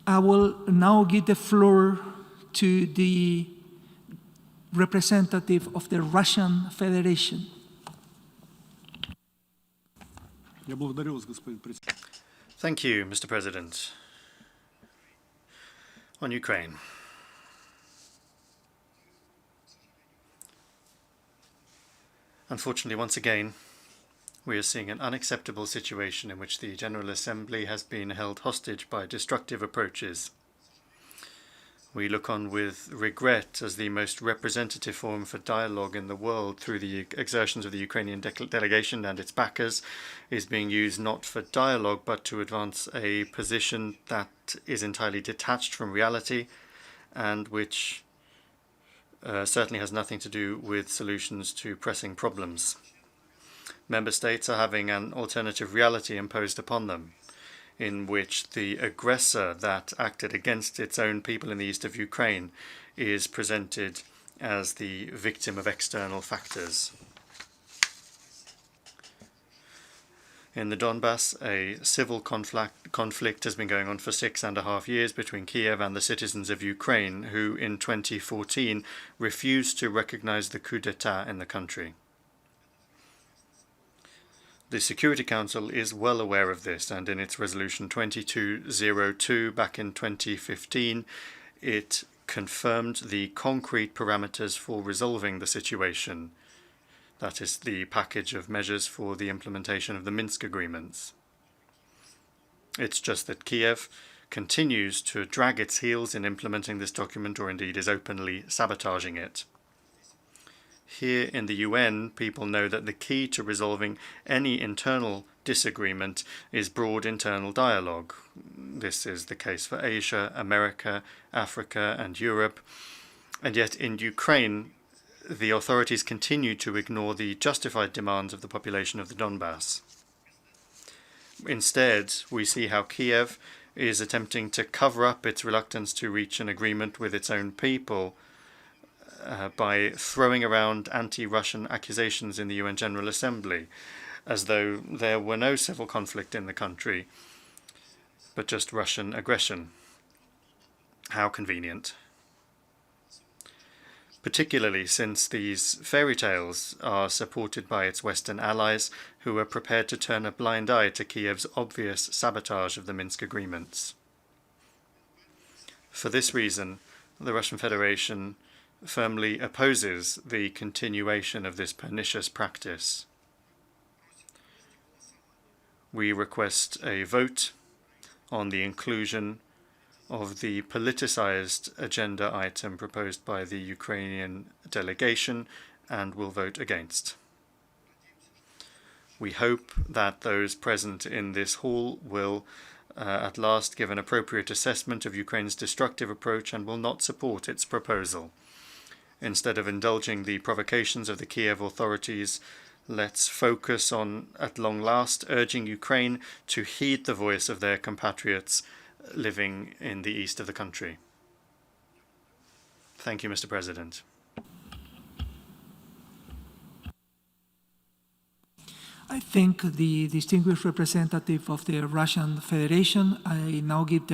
I will now give the floor to the representative of the Russian Federation. Thank you, Mr. President. On Ukraine. Unfortunately, once again, we are seeing an unacceptable situation in which the General Assembly has been held hostage by destructive approaches. We look on with regret as the most representative forum for dialogue in the world through the exertions of the Ukrainian delegation and its backers is being used not for dialogue but to advance a position that is entirely detached from reality and which certainly has nothing to do with solutions to pressing problems. Member states are having an alternative reality imposed upon them, in which the aggressor that acted against its own people in the east of Ukraine is presented as the victim of external factors. In the Donbass, a civil conflict has been going on for 6.5 years between Kiev and the citizens of Ukraine, who in 2014 refused to recognize the coup d'etat in the country. The Security Council is well aware of this, and in its resolution 2202 back in 2015, it confirmed the concrete parameters for resolving the situation. That is the package of measures for the implementation of the Minsk agreements. It's just that Kiev continues to drag its heels in implementing this document, or indeed is openly sabotaging it. Here in the UN, people know that the key to resolving any internal disagreement is broad internal dialogue. This is the case for Asia, America, Africa, and Europe. And yet in Ukraine, the authorities continue to ignore the justified demands of the population of the Donbass. Instead, we see how Kiev is attempting to cover up its reluctance to reach an agreement with its own people by throwing around anti-Russian accusations in the UN General Assembly, as though there were no civil conflict in the country, but just Russian aggression. How convenient. Particularly since these fairy tales are supported by its Western allies, who are prepared to turn a blind eye to Kiev's obvious sabotage of the Minsk agreements. For this reason, the Russian Federation firmly opposes the continuation of this pernicious practice. We request a vote on the inclusion of the politicized agenda item proposed by the Ukrainian delegation and will vote against. We hope that those present in this hall will at last give an appropriate assessment of Ukraine's destructive approach and will not support its proposal. Instead of indulging the provocations of the Kiev authorities, let's focus on, at long last, urging Ukraine to heed the voice of their compatriots living in the east of the country. Thank you, Mr. President. I thank the distinguished representative of the Russian Federation. I now give the